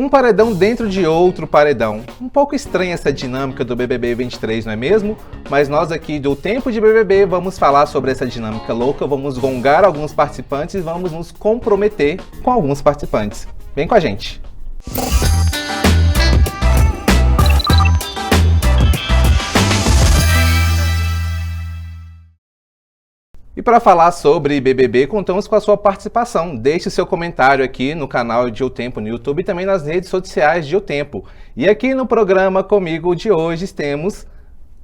Um paredão dentro de outro paredão. Um pouco estranha essa dinâmica do BBB 23, não é mesmo? Mas nós aqui do Tempo de BBB vamos falar sobre essa dinâmica louca, vamos gongar alguns participantes e vamos nos comprometer com alguns participantes. Vem com a gente! E para falar sobre BBB, contamos com a sua participação. Deixe seu comentário aqui no canal de O Tempo no YouTube e também nas redes sociais de O Tempo. E aqui no programa comigo de hoje temos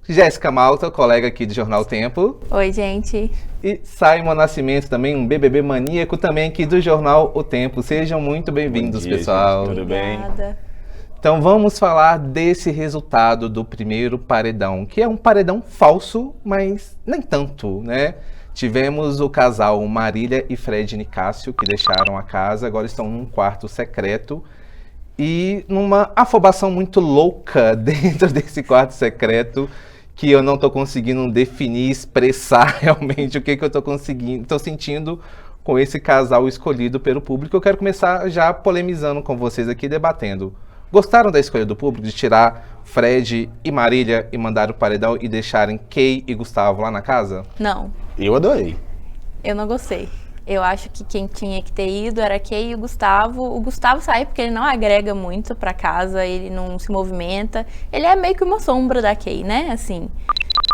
Jéssica Malta, colega aqui do Jornal Tempo. Oi, gente. E Simon Nascimento, também um BBB maníaco também aqui do Jornal O Tempo. Sejam muito bem-vindos, pessoal. Gente, tudo bem? Obrigada. Então vamos falar desse resultado do primeiro paredão, que é um paredão falso, mas nem tanto, né? Tivemos o casal Marília e Fred Nicásio, que deixaram a casa, agora estão num quarto secreto e numa afobação muito louca dentro desse quarto secreto, que eu não estou conseguindo definir, expressar realmente o que eu estou sentindo com esse casal escolhido pelo público. Eu quero começar já polemizando com vocês aqui, debatendo. Gostaram da escolha do público de tirar Fred e Marília e mandar o paredão e deixarem Kay e Gustavo lá na casa? Não, Eu adorei. eu não gostei. Eu acho que quem tinha que ter ido era a Kay e o Gustavo. O Gustavo saiu porque ele não agrega muito pra casa, ele não se movimenta. Ele é meio que uma sombra da Kay, né? Assim,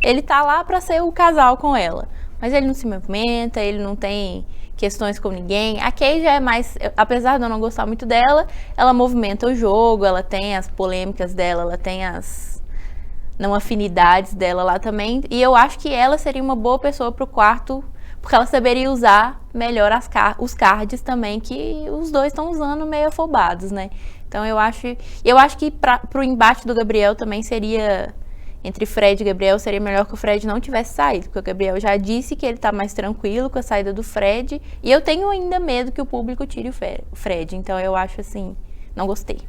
ele tá lá pra ser o casal com ela. Mas ele não se movimenta, ele não tem questões com ninguém. A Kay já é mais, apesar de eu não gostar muito dela, ela movimenta o jogo, ela tem as polêmicas dela, ela tem as não afinidades dela lá também. E eu acho que ela seria uma boa pessoa pro quarto, porque ela saberia usar melhor os cards também, que os dois estão usando meio afobados, né? Então eu acho que pro embate do Gabriel também seria, entre Fred e Gabriel, seria melhor que o Fred não tivesse saído, porque o Gabriel já disse que ele tá mais tranquilo com a saída do Fred, e eu tenho ainda medo que o público tire o Fred, então eu acho assim, não gostei,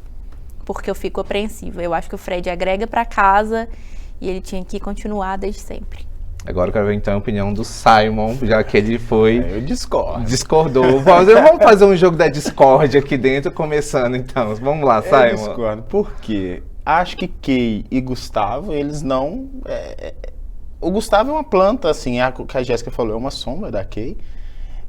porque eu fico apreensiva. Eu acho que o Fred agrega pra casa e ele tinha que continuar desde sempre. Agora eu quero ver então a opinião do Simon, já que ele foi... Eu discordo. Discordou. Vamos fazer um jogo da discórdia aqui dentro, começando então. Vamos lá, Eu Simon. discordo. Por quê? Acho que Kay e Gustavo, eles não... O Gustavo é uma planta, assim, o que a Jéssica falou, é uma sombra da Kay.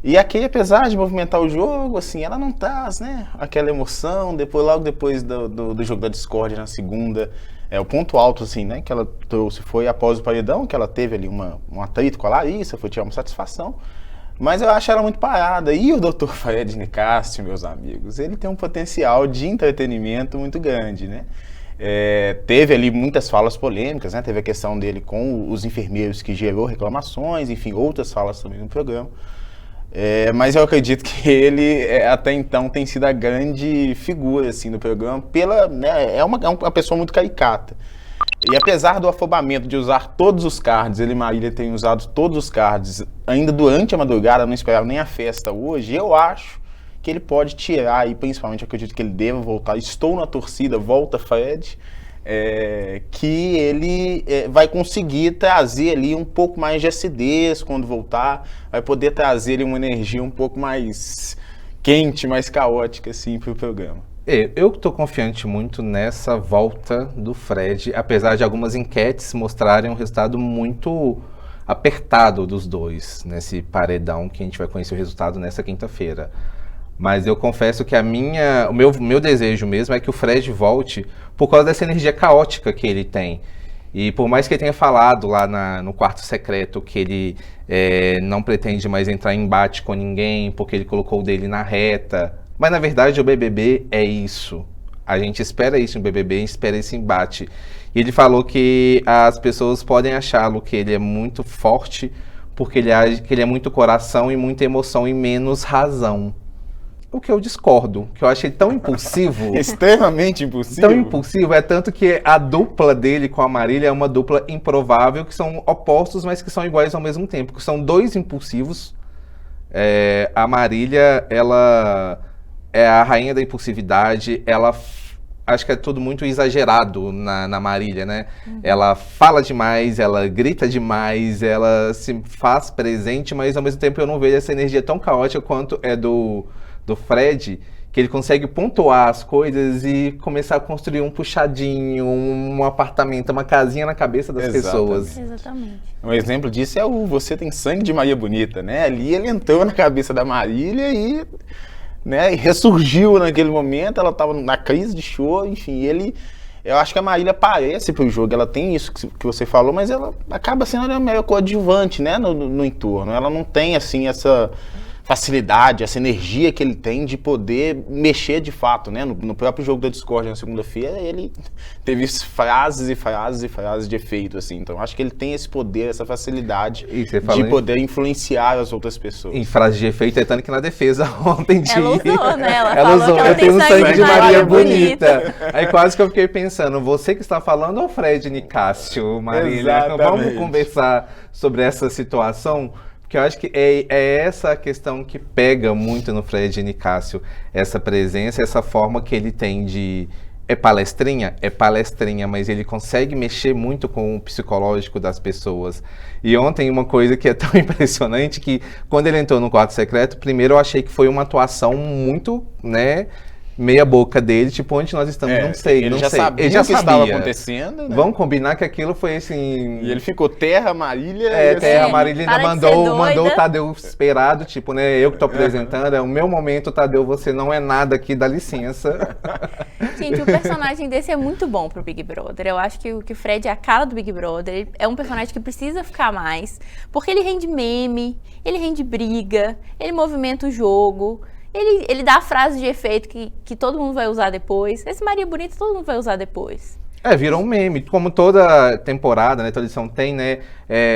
E a Kay, apesar de movimentar o jogo, assim, ela não traz, né, aquela emoção. Logo depois do jogo da discórdia na segunda, o ponto alto, assim, né, que ela trouxe foi após o paredão, que ela teve ali um atrito com a Larissa, foi tirar uma satisfação. Mas eu acho ela muito parada. E o Dr. Fred Nicásio, meus amigos, ele tem um potencial de entretenimento muito grande, né? Teve ali muitas falas polêmicas, né? Teve a questão dele com os enfermeiros que gerou reclamações, enfim, outras falas também no programa. Mas eu acredito que ele, até então, tem sido a grande figura, assim, do programa, né, é uma pessoa muito caricata. E apesar do afobamento de usar todos os cards, ele e Marília têm usado todos os cards, ainda durante a madrugada, não esperava nem a festa hoje, eu acho que ele pode tirar, e principalmente eu acredito que ele deva voltar, estou na torcida, volta Fred, que ele vai conseguir trazer ali um pouco mais de acidez quando voltar, vai poder trazer ali uma energia um pouco mais quente, mais caótica assim para o programa. Eu estou confiante muito nessa volta do Fred, apesar de algumas enquetes mostrarem um resultado muito apertado dos dois, nesse paredão que a gente vai conhecer o resultado nessa quinta-feira. Mas eu confesso que o meu desejo mesmo é que o Fred volte por causa dessa energia caótica que ele tem. E por mais que ele tenha falado lá no quarto secreto que ele não pretende mais entrar em embate com ninguém, porque ele colocou o dele na reta. Mas na verdade o BBB é isso. A gente espera isso no BBB, espera esse embate. E ele falou que as pessoas podem achá-lo que ele é muito forte, porque que ele é muito coração e muita emoção e menos razão. O que eu discordo, que eu achei tão impulsivo. Extremamente impulsivo. Tão impulsivo, tanto que a dupla dele com a Marília é uma dupla improvável, que são opostos, mas que são iguais ao mesmo tempo, que são dois impulsivos. A Marília, ela é a rainha da impulsividade, acho que é tudo muito exagerado na Marília, né? Uhum. Ela fala demais, ela grita demais, ela se faz presente, mas ao mesmo tempo eu não vejo essa energia tão caótica quanto é do Fred, que ele consegue pontuar as coisas e começar a construir um puxadinho, um apartamento, uma casinha na cabeça das pessoas. Exatamente. Um exemplo disso é o Você Tem Sangue de Maria Bonita, né? Ali ele entrou na cabeça da Marília e, né, e ressurgiu naquele momento, ela estava na crise de choro, enfim, eu acho que a Marília aparece pro jogo, ela tem isso que você falou, mas ela acaba sendo meio coadjuvante, né, no entorno, ela não tem, assim, essa facilidade, essa energia que ele tem de poder mexer de fato, né? No próprio jogo da Discord na segunda-feira, ele teve frases e frases e frases de efeito, assim. Então, acho que ele tem esse poder, essa facilidade de poder influenciar as outras pessoas. Em frase de efeito, é tanto que na defesa ontem tinha... Ela usou, né? Ela usou, eu tenho sangue de Maria Bonita. Aí quase que eu fiquei pensando, você que está falando ou Fred Nicásio, Marília? Vamos conversar sobre essa situação? Porque eu acho que é essa questão que pega muito no Fred Nicásio, essa presença, essa forma que ele tem de... É palestrinha, mas ele consegue mexer muito com o psicológico das pessoas. E ontem uma coisa que é tão impressionante, que quando ele entrou no quarto secreto, primeiro eu achei que foi uma atuação muito, né... meia boca dele, tipo, onde nós estamos, não sei. Ele já sabia o que estava acontecendo, né? Vamos combinar que aquilo foi assim... E ele ficou Terra, Marília... Terra, Marília ainda mandou o Tadeu esperado, tipo, né, eu que tô apresentando, é o meu momento, Tadeu, você não é nada aqui, dá licença. Gente, o personagem desse é muito bom pro Big Brother. Eu acho que o Fred é a cara do Big Brother, ele é um personagem que precisa ficar mais, porque ele rende meme, ele rende briga, ele movimenta o jogo... Ele dá a frase de efeito que todo mundo vai usar depois. Esse Maria Bonita todo mundo vai usar depois. Virou um meme. Como toda temporada, né? Toda edição tem, né?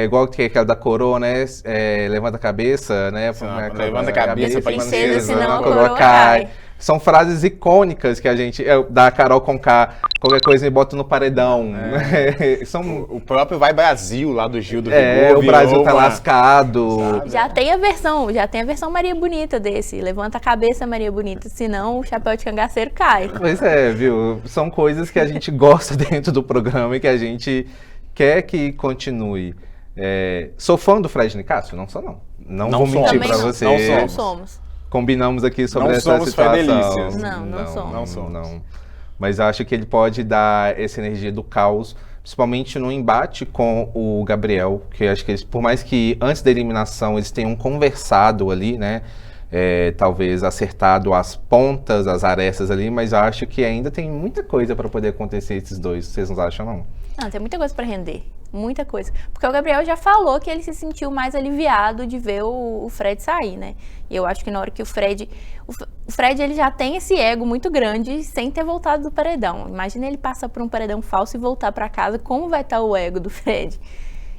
Igual que aquela da coroa, né? Levanta a cabeça, né? Levanta a cabeça, princesa, senão a coroa cai. São frases icônicas que a gente... da Carol Conká, qualquer coisa me bota no paredão. O próprio Vai Brasil, lá do Gil do Vigor. O Brasil tá lascado. Sabe? Já tem a versão Maria Bonita desse. Levanta a cabeça, Maria Bonita, senão o chapéu de cangaceiro cai. Pois é, viu? São coisas que a gente gosta dentro do programa e que a gente quer que continue. Sou fã do Fred Nicásio? Não sou, não. Não vou mentir pra você. Não somos. Combinamos aqui sobre essa situação. Não somos. Não. Mas acho que ele pode dar essa energia do caos, principalmente no embate com o Gabriel, que acho que eles, por mais que antes da eliminação eles tenham conversado ali, né? Talvez acertado as pontas, as arestas ali, mas acho que ainda tem muita coisa para poder acontecer esses dois. Vocês não acham, não? Não, tem muita coisa para render. Muita coisa. Porque o Gabriel já falou que ele se sentiu mais aliviado de ver o Fred sair, né? E eu acho que na hora que o Fred ele já tem esse ego muito grande sem ter voltado do paredão. Imagina ele passar por um paredão falso e voltar para casa, como vai estar o ego do Fred?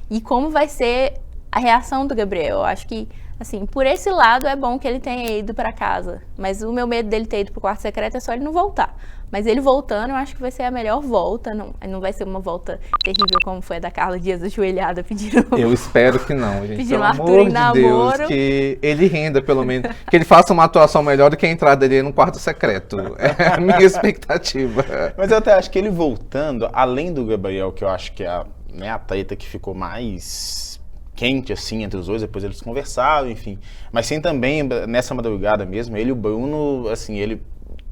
E como vai ser a reação do Gabriel? Eu acho que, assim, por esse lado é bom que ele tenha ido para casa. Mas o meu medo dele ter ido pro quarto secreto é só ele não voltar. Mas ele voltando, eu acho que vai ser a melhor volta. Não vai ser uma volta terrível como foi a da Carla Dias ajoelhada pedindo... Eu espero que não, gente. Pedindo Pelo Arthur em amor de Deus, que ele renda, pelo menos. Que ele faça uma atuação melhor do que a entrada dele no quarto secreto. É a minha expectativa. Mas eu até acho que ele voltando, além do Gabriel, que eu acho que é a treta que ficou mais... quente, assim, entre os dois, depois eles conversaram, enfim. Mas sem também, nessa madrugada mesmo, ele e o Bruno, assim, ele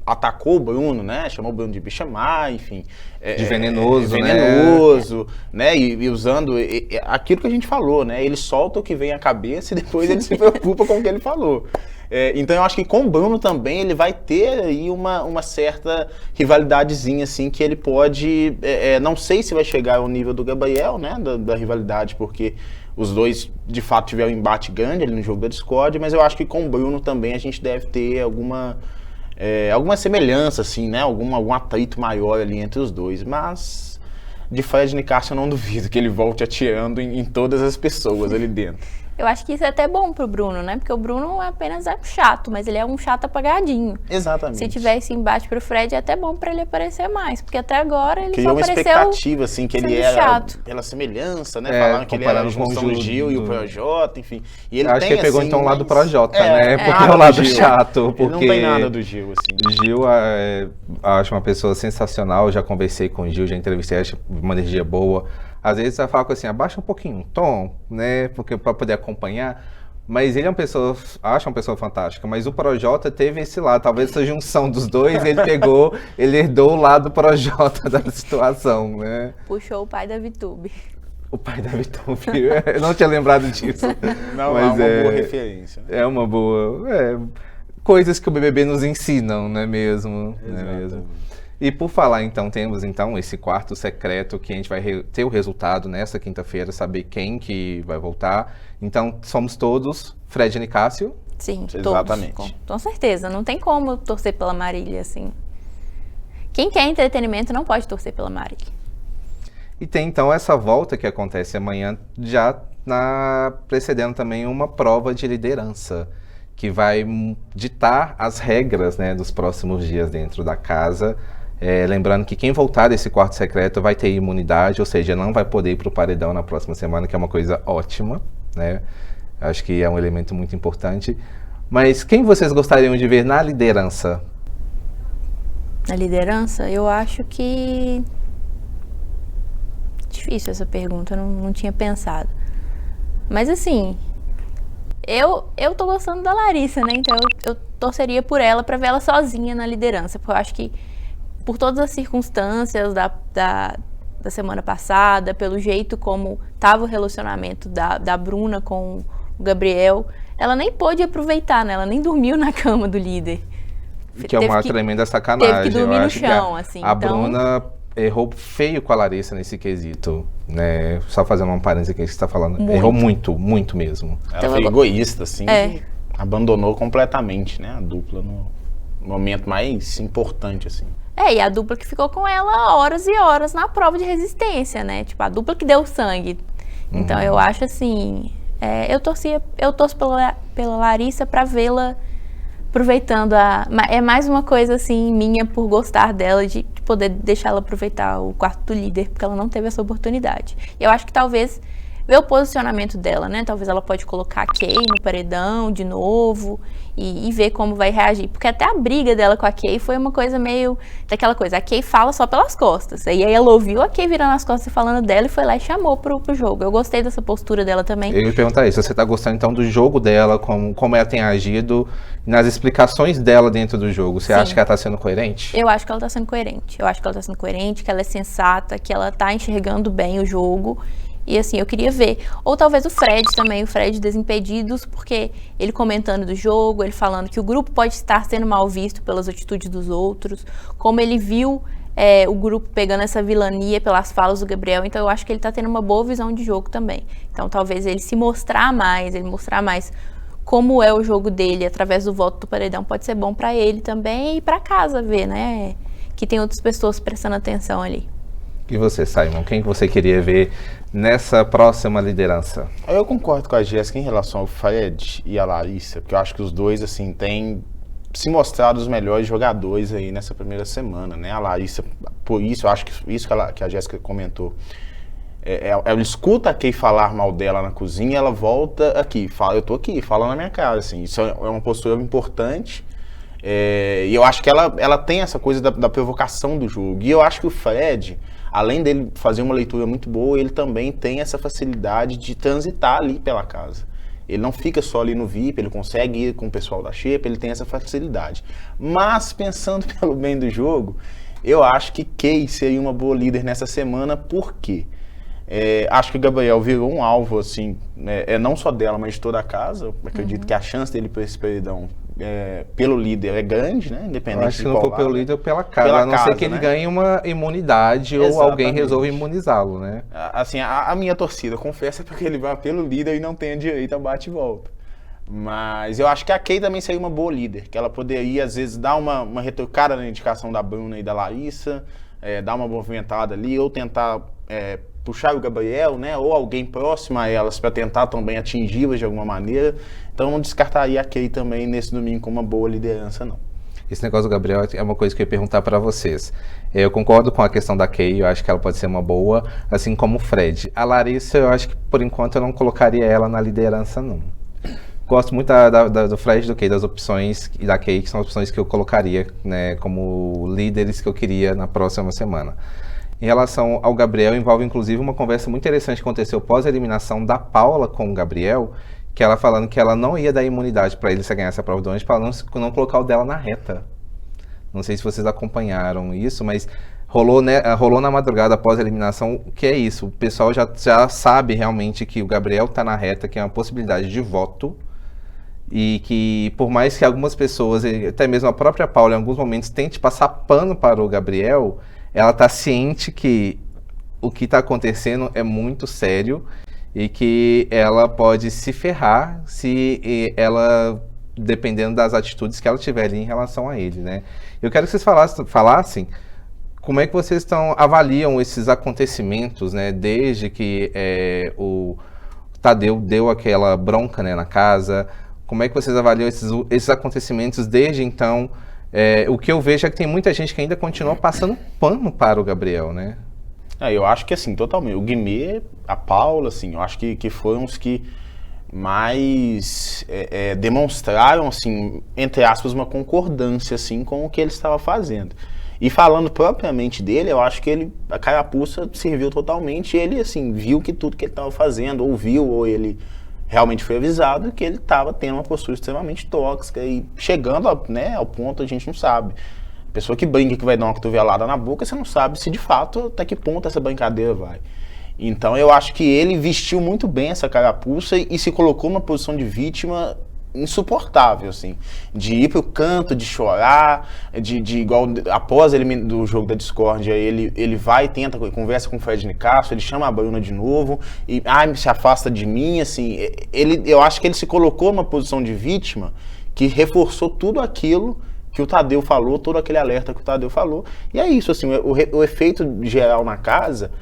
atacou o Bruno, né? Chamou o Bruno de bichamar, enfim. De venenoso, né? E usando aquilo que a gente falou, né? Ele solta o que vem à cabeça e depois ele se preocupa com o que ele falou. Então eu acho que com o Bruno também ele vai ter aí uma certa rivalidadezinha, assim, que ele pode... não sei se vai chegar ao nível do Gabriel, né? Da rivalidade, porque... os dois, de fato, tiveram um embate grande ali no jogo da Discord, mas eu acho que com o Bruno também a gente deve ter alguma semelhança, assim, né? Algum atrito maior ali entre os dois. Mas de Fred Nicásio eu não duvido que ele volte atirando em todas as pessoas ali dentro. Eu acho que isso é até bom pro Bruno, né? Porque o Bruno apenas é chato, mas ele é um chato apagadinho. Exatamente. Se tiver esse embate pro Fred, é até bom pra ele aparecer mais. Porque até agora ele criou só apareceu... uma expectativa, assim, que ele era chato. Pela semelhança, né? Falaram que ele era a junção do Gil e o Projota, enfim. E ele acho tem, que ele pegou assim, então o lado do Projota, né? Porque é o lado chato. Porque ele não tem nada do Gil, assim. Gil, acho uma pessoa sensacional. Eu já conversei com o Gil, já entrevistei, acho uma energia boa. Às vezes eu falo assim, abaixa um pouquinho o tom, né? Porque para poder acompanhar. Mas ele é uma pessoa, acho uma pessoa fantástica, mas o Projota teve esse lado, talvez essa junção dos dois, ele herdou o lado Projota da situação, né? Puxou o pai da VTube. O pai da VTube, eu não tinha lembrado disso. Não, mas é uma boa referência. Né? É uma boa, coisas que o BBB nos ensinam, não é mesmo? Não é mesmo? E por falar então, temos então esse quarto secreto que a gente vai ter o resultado nessa quinta-feira, saber quem que vai voltar. Então, somos todos Fred e Nicásio? Sim, exatamente. Todos, com certeza. Não tem como torcer pela Marília, assim. Quem quer entretenimento não pode torcer pela Marília. E tem então essa volta que acontece amanhã, já precedendo também uma prova de liderança, que vai ditar as regras, né, dos próximos dias dentro da casa. Lembrando que quem voltar desse quarto secreto vai ter imunidade, ou seja, não vai poder ir para o paredão na próxima semana, que é uma coisa ótima, né? Acho que é um elemento muito importante. Mas quem vocês gostariam de ver na liderança? Na liderança, eu acho que... Difícil essa pergunta, eu não tinha pensado. Mas assim, eu tô gostando da Larissa, né? Então eu torceria por ela pra ver ela sozinha na liderança, porque eu acho que por todas as circunstâncias da semana passada, pelo jeito como estava o relacionamento da Bruna com o Gabriel, ela nem pôde aproveitar, né? Ela nem dormiu na cama do líder. Que é uma tremenda sacanagem. Teve que dormir no chão, assim. A Bruna errou feio com a Larissa nesse quesito, né? Só fazendo uma parêntese aqui que você está falando. Muito. Errou muito, muito mesmo. Ela foi egoísta, assim, abandonou completamente, né? A dupla no momento mais importante, assim. E a dupla que ficou com ela horas e horas na prova de resistência, né? Tipo, a dupla que deu sangue. Então, eu acho assim... eu torço pela Larissa pra vê-la aproveitando É mais uma coisa, assim, minha por gostar dela, de poder deixar ela aproveitar o quarto do líder, porque ela não teve essa oportunidade. E eu acho que talvez... ver o posicionamento dela, né? Talvez ela pode colocar a Kay no paredão de novo e ver como vai reagir. Porque até a briga dela com a Kay foi uma coisa meio... daquela coisa, a Kay fala só pelas costas. E aí ela ouviu a Kay virando as costas e falando dela e foi lá e chamou pro jogo. Eu gostei dessa postura dela também. Eu ia perguntar isso, você tá gostando então do jogo dela, como ela tem agido, nas explicações dela dentro do jogo. Você acha que ela tá sendo coerente? Eu acho que ela tá sendo coerente. Que ela é sensata, que ela tá enxergando bem o jogo. E assim, eu queria ver. Ou talvez o Fred também, o Fred Desimpedidos, porque ele comentando do jogo, ele falando que o grupo pode estar sendo mal visto pelas atitudes dos outros, como ele viu o grupo pegando essa vilania pelas falas do Gabriel, então eu acho que ele tá tendo uma boa visão de jogo também. Então talvez ele mostrar mais como é o jogo dele através do voto do paredão pode ser bom pra ele também e pra casa ver, né? Que tem outras pessoas prestando atenção ali. E você, Simon, quem você queria ver nessa próxima liderança? Eu concordo com a Jéssica em relação ao Fred e a Larissa, porque eu acho que os dois, assim, têm se mostrado os melhores jogadores aí nessa primeira semana, né? A Larissa, por isso, eu acho que isso que a Jéssica comentou, ela escuta a Kay falar mal dela na cozinha, ela volta aqui, fala, eu tô aqui, fala na minha cara, assim, isso é uma postura importante. E eu acho que ela tem essa coisa da provocação do jogo. E eu acho que o Fred, além dele fazer uma leitura muito boa, ele também tem essa facilidade de transitar ali pela casa. Ele não fica só ali no VIP, ele consegue ir com o pessoal da Xepa, ele tem essa facilidade. Mas, pensando pelo bem do jogo, eu acho que Kay seria uma boa líder nessa semana, por quê? Acho que o Gabriel virou um alvo, assim, não só dela, mas de toda a casa. Eu acredito que a chance dele para esse paredão pelo líder é grande, né? Independente. Eu acho que não for pelo líder, pela casa. A não ser que ele ganhe uma imunidade. Exatamente. Ou alguém resolva imunizá-lo, né? Assim, a minha torcida, confessa, porque ele vai pelo líder e não tem direito a bate e volta. Mas eu acho que a Kay também seria uma boa líder, que ela poderia, às vezes, dar uma retocada na indicação da Bruna e da Larissa, dar uma movimentada ali, ou tentar puxar o Gabriel, né, ou alguém próximo a elas para tentar também atingi-las de alguma maneira. Então eu não descartaria a Kay também nesse domingo como uma boa liderança, não. Esse negócio do Gabriel é uma coisa que eu ia perguntar para vocês. Eu concordo com a questão da Kay, eu acho que ela pode ser uma boa, assim como o Fred. A Larissa, eu acho que por enquanto eu não colocaria ela na liderança, não. Gosto muito do Fred, do Kay, das opções e da Kay, que são as opções que eu colocaria, né, como líderes que eu queria na próxima semana. Em relação ao Gabriel, envolve inclusive uma conversa muito interessante que aconteceu pós a eliminação da Paula com o Gabriel, que ela falando que ela não ia dar imunidade para ele se ganhar essa prova do anjo, para não colocar o dela na reta. Não sei se vocês acompanharam isso, mas rolou, né, rolou na madrugada após a eliminação, que é isso, o pessoal já sabe realmente que o Gabriel tá na reta, que é uma possibilidade de voto, e que por mais que algumas pessoas, até mesmo a própria Paula em alguns momentos tente passar pano para o Gabriel, ela tá ciente que o que está acontecendo é muito sério e que ela pode se ferrar se ela, dependendo das atitudes que ela tiver ali em relação a ele, né? Eu quero que vocês falassem como é que vocês avaliam esses acontecimentos, né? Desde que o Tadeu deu aquela bronca, né, na casa. Como é que vocês avaliam esses acontecimentos desde então? O que eu vejo é que tem muita gente que ainda continua passando pano para o Gabriel, né? Eu acho que, assim, totalmente. O Guimê, a Paula, assim, eu acho que foram os que mais demonstraram, assim, entre aspas, uma concordância, assim, com o que ele estava fazendo. E falando propriamente dele, eu acho que a carapuça serviu totalmente. Ele, assim, viu que tudo que ele estava fazendo, ouviu, ou ele realmente foi avisado que ele estava tendo uma postura extremamente tóxica e chegando ao ponto a gente não sabe. Pessoa que brinca que vai dar uma cotovelada na boca, você não sabe se de fato até que ponto essa brincadeira vai. Então eu acho que ele vestiu muito bem essa carapuça e se colocou numa posição de vítima insuportável, assim, de ir pro canto, de chorar, de igual após do jogo da discórdia, ele vai e tenta, conversa com o Fred Nicásio, ele chama a Bruna de novo e se afasta de mim, assim, eu acho que ele se colocou numa posição de vítima que reforçou tudo aquilo que o Tadeu falou, todo aquele alerta que o Tadeu falou, e é isso, assim, o efeito geral na casa,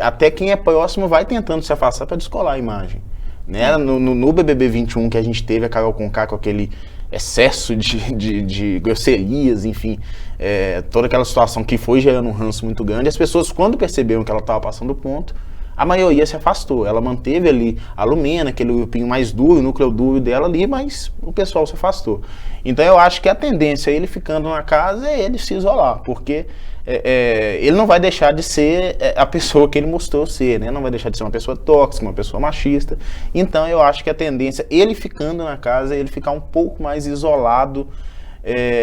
até quem é próximo vai tentando se afastar para descolar a imagem. Né? No BBB 21 que a gente teve a Carol Conká com aquele excesso de grosserias, enfim, toda aquela situação que foi gerando um ranço muito grande, as pessoas, quando perceberam que ela estava passando o ponto, a maioria se afastou. Ela manteve ali a Lumena, aquele grupinho mais duro, o núcleo duro dela ali, mas o pessoal se afastou. Então eu acho que a tendência, ele ficando na casa, é ele se isolar, porque ele não vai deixar de ser a pessoa que ele mostrou ser, né? Não vai deixar de ser uma pessoa tóxica, uma pessoa machista. Então eu acho que a tendência, ele ficando na casa, é ele ficar um pouco mais isolado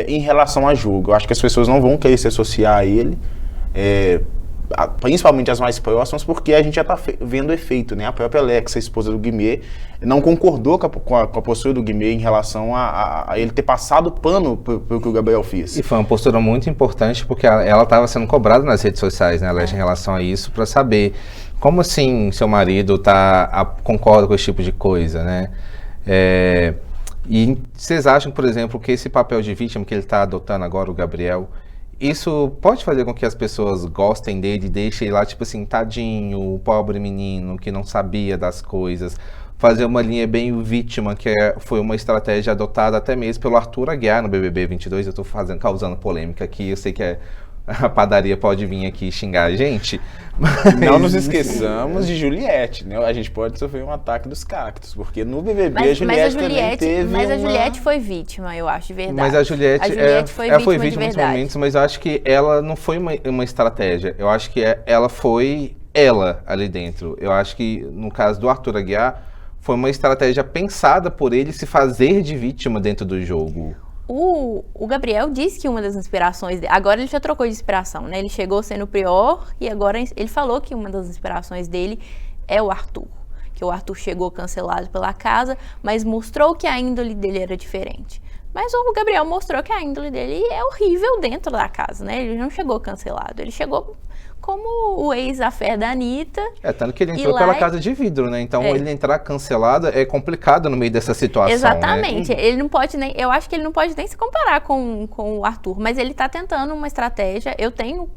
em relação a jogo. Eu acho que as pessoas não vão querer se associar a ele, principalmente as mais próximas, porque a gente já está vendo o efeito, né? A própria Alexa, a esposa do Guimê, não concordou com a postura do Guimê em relação a ele ter passado pano pelo que o Gabriel fez. E foi uma postura muito importante, porque ela estava sendo cobrada nas redes sociais, né, Alexa, em relação a isso, para saber como assim seu marido concorda com esse tipo de coisa, né? E vocês acham, por exemplo, que esse papel de vítima que ele está adotando agora, o Gabriel, isso pode fazer com que as pessoas gostem dele, deixem ele lá, tipo assim, tadinho, o pobre menino que não sabia das coisas, fazer uma linha bem vítima, que foi uma estratégia adotada até mesmo pelo Arthur Aguiar no BBB 22, eu tô causando polêmica aqui, eu sei que a padaria pode vir aqui xingar a gente. Mas não nos esqueçamos de Juliette, né? A gente pode sofrer um ataque dos cactos, porque no BBB a Juliette também teve a Juliette foi vítima, eu acho, de verdade. Mas a Juliette foi vítima em momentos, mas eu acho que ela não foi uma estratégia. Eu acho que ela foi ela ali dentro. Eu acho que no caso do Arthur Aguiar, foi uma estratégia pensada por ele se fazer de vítima dentro do jogo. O Gabriel disse que uma das inspirações dele, agora ele já trocou de inspiração, né? Ele chegou sendo o prior e agora ele falou que uma das inspirações dele é o Arthur. Que o Arthur chegou cancelado pela casa, mas mostrou que a índole dele era diferente. Mas o Gabriel mostrou que a índole dele é horrível dentro da casa, né? Ele não chegou cancelado, ele chegou como o ex-affair da Anitta. Tanto que ele entrou pela casa de vidro, né? Então ele entrar cancelado é complicado no meio dessa situação. Exatamente. Né? Ele não pode nem. Eu acho que ele não pode nem se comparar com o Arthur, mas ele tá tentando uma estratégia. Eu tenho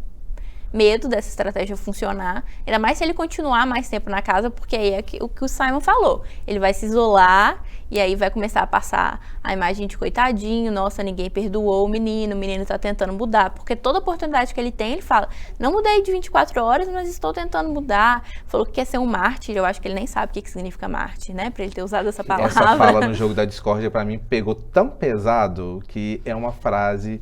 medo dessa estratégia funcionar, ainda mais se ele continuar mais tempo na casa, porque aí é o que o Simon falou. Ele vai se isolar e aí vai começar a passar a imagem de coitadinho, nossa, ninguém perdoou o menino tá tentando mudar, porque toda oportunidade que ele tem, ele fala, não mudei de 24 horas, mas estou tentando mudar. Falou que quer ser um mártir, eu acho que ele nem sabe o que significa mártir, né, pra ele ter usado essa palavra. Essa fala no jogo da discórdia, pra mim, pegou tão pesado que é uma frase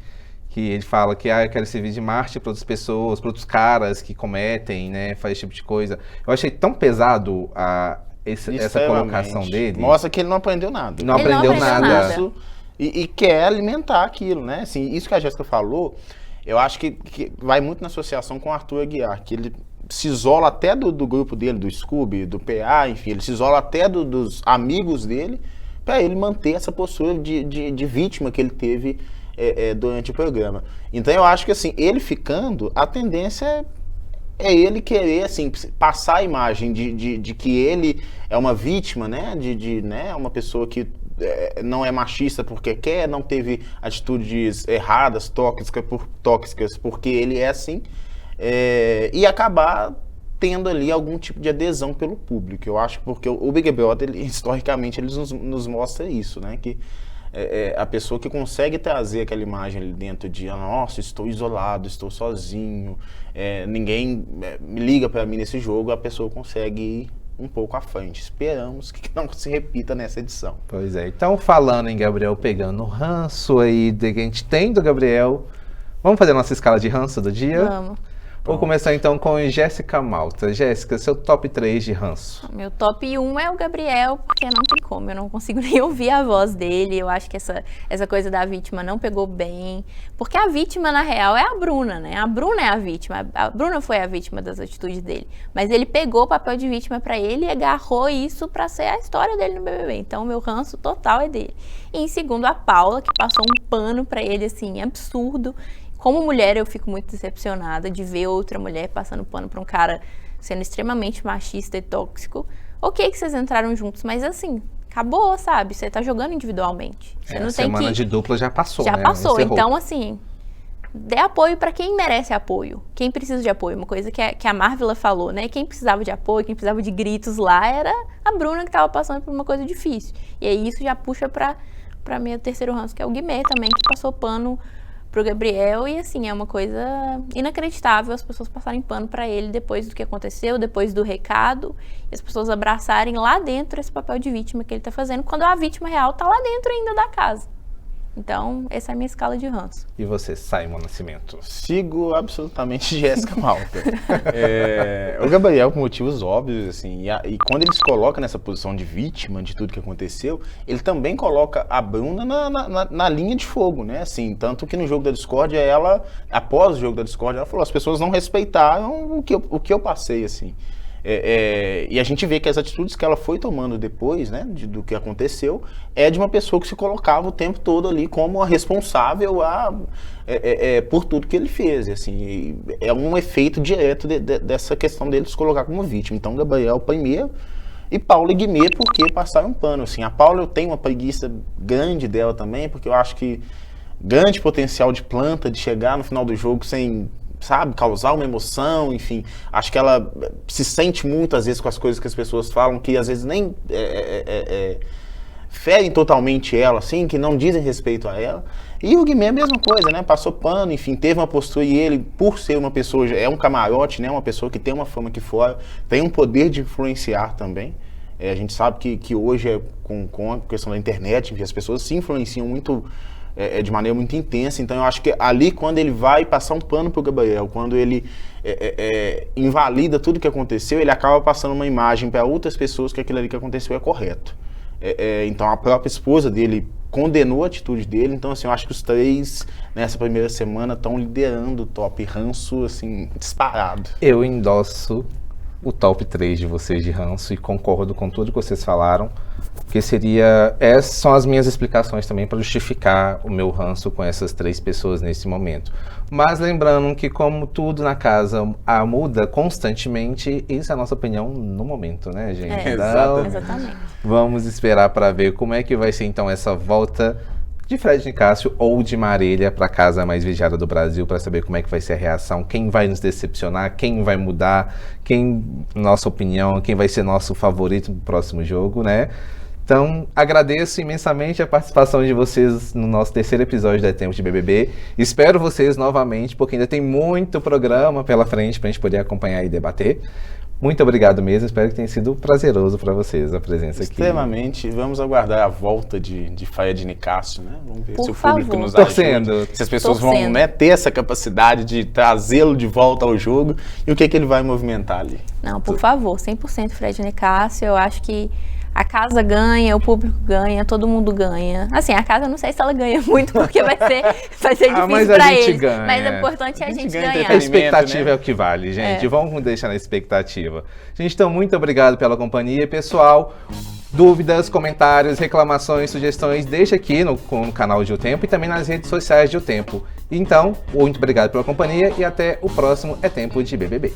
que ele fala que eu quero servir de mártir para outras pessoas, para outros caras que cometem, né, faz esse tipo de coisa. Eu achei tão pesado essa colocação dele... Mostra que ele não aprendeu nada. Não aprendeu nada. Isso, e quer alimentar aquilo, né? Assim, isso que a Jéssica falou, eu acho que vai muito na associação com o Arthur Aguiar, que ele se isola até do grupo dele, do Scooby, do PA, enfim, ele se isola até dos amigos dele, para ele manter essa postura de vítima que ele teve durante o programa. Então eu acho que assim, ele ficando, a tendência é ele querer assim, passar a imagem de que ele é uma vítima, né? Né? Uma pessoa que não é machista porque quer, não teve atitudes erradas, tóxicas, porque ele é assim, e acabar tendo ali algum tipo de adesão pelo público. Eu acho porque o Big Brother, historicamente, ele nos mostra isso, né? Que a pessoa que consegue trazer aquela imagem ali dentro de, nossa, estou isolado, estou sozinho, ninguém me liga para mim nesse jogo, a pessoa consegue ir um pouco à frente. Esperamos que não se repita nessa edição. Pois é. Então, falando em Gabriel pegando o ranço aí que a gente tem do Gabriel, vamos fazer a nossa escala de ranço do dia? Vamos. Vou começar então com Jéssica Malta. Jéssica, seu top 3 de ranço. Meu top 1 é o Gabriel, porque não tem como, eu não consigo nem ouvir a voz dele. Eu acho que essa coisa da vítima não pegou bem. Porque a vítima, na real, é a Bruna, né? A Bruna é a vítima. A Bruna foi a vítima das atitudes dele. Mas ele pegou o papel de vítima pra ele e agarrou isso pra ser a história dele no BBB. Então, o meu ranço total é dele. E em segundo, a Paula, que passou um pano pra ele, assim, absurdo. Como mulher, eu fico muito decepcionada de ver outra mulher passando pano pra um cara sendo extremamente machista e tóxico. Ok que vocês entraram juntos, mas assim, acabou, sabe? Você tá jogando individualmente. Você não a tem semana que... de dupla já passou, Já né? passou. Encerrou. Então, assim, dê apoio pra quem merece apoio. Quem precisa de apoio. Uma coisa que a Marvila falou, né? Quem precisava de apoio, quem precisava de gritos lá era a Bruna, que tava passando por uma coisa difícil. E aí isso já puxa pra meu terceiro ranço, que é o Guimê também, que passou pano pro Gabriel, e assim, é uma coisa inacreditável as pessoas passarem pano pra ele depois do que aconteceu, depois do recado, e as pessoas abraçarem lá dentro esse papel de vítima que ele tá fazendo, quando a vítima real tá lá dentro ainda da casa. Então, essa é a minha escala de ranço. E você, Simon Nascimento? Sigo absolutamente Jéssica Malta. O Gabriel, por motivos óbvios, assim, e quando ele se coloca nessa posição de vítima de tudo que aconteceu, ele também coloca a Bruna na linha de fogo, né? Assim, tanto que no jogo da discórdia, após o jogo da discórdia, ela falou, as pessoas não respeitaram o que eu passei, assim. E a gente vê que as atitudes que ela foi tomando depois, né, do que aconteceu, é de uma pessoa que se colocava o tempo todo ali como a responsável por tudo que ele fez. Assim, é um efeito direto dessa questão dele se colocar como vítima. Então, Gabriel primeiro e Paula e Guimê, porque passaram um pano. Assim, a Paula, eu tenho uma preguiça grande dela também, porque eu acho que grande potencial de planta, de chegar no final do jogo sem... sabe, causar uma emoção, enfim, acho que ela se sente muito às vezes com as coisas que as pessoas falam, que às vezes nem ferem totalmente ela, assim, que não dizem respeito a ela. E o Guimê é a mesma coisa, né, passou pano, enfim, teve uma postura, e ele, por ser uma pessoa, é um camarote, né, uma pessoa que tem uma fama aqui fora, tem um poder de influenciar também. A gente sabe que hoje, com a questão da internet, enfim, as pessoas se influenciam muito de maneira muito intensa. Então eu acho que ali, quando ele vai passar um pano pro Gabriel, quando ele invalida tudo que aconteceu, ele acaba passando uma imagem para outras pessoas que aquilo ali que aconteceu é correto. Então a própria esposa dele condenou a atitude dele. Então assim, eu acho que os três nessa primeira semana estão liderando o top ranço, assim, disparado. Eu endosso o top 3 de vocês de ranço e concordo com tudo que vocês falaram, que essas são as minhas explicações também para justificar o meu ranço com essas 3 pessoas nesse momento. Mas lembrando que, como tudo na casa muda constantemente, isso é a nossa opinião no momento, né, gente? Então, exatamente. Vamos esperar para ver como é que vai ser então essa volta de Fred Nicásio ou de Marília para a casa mais vigiada do Brasil, para saber como é que vai ser a reação, quem vai nos decepcionar, quem vai mudar, nossa opinião, quem vai ser nosso favorito no próximo jogo, né? Então, agradeço imensamente a participação de vocês no nosso terceiro episódio da Tempo de BBB. Espero vocês novamente, porque ainda tem muito programa pela frente para a gente poder acompanhar e debater. Muito obrigado mesmo, espero que tenha sido prazeroso para vocês a presença aqui. Extremamente. Vamos aguardar a volta de Faia de Nicásio, né? Vamos ver Por se o público favor. nos Torcendo. ajuda, se as pessoas vão, Torcendo. né, ter essa capacidade de trazê-lo de volta ao jogo e o que ele vai movimentar ali. Não, por favor, 100% Fred Nicásio. Eu acho que a casa ganha, o público ganha, todo mundo ganha. Assim, a casa eu não sei se ela ganha muito, porque vai ser difícil mas a pra gente eles. ganha. Mas o importante é a A gente gente ganha ganhar. A expectativa né? é o que vale, gente. Vamos deixar na expectativa. Gente, então, muito obrigado pela companhia, pessoal. Dúvidas, comentários, reclamações, sugestões, deixa aqui no canal de O Tempo e também nas redes sociais de O Tempo. Então, muito obrigado pela companhia e até o próximo É Tempo de BBB.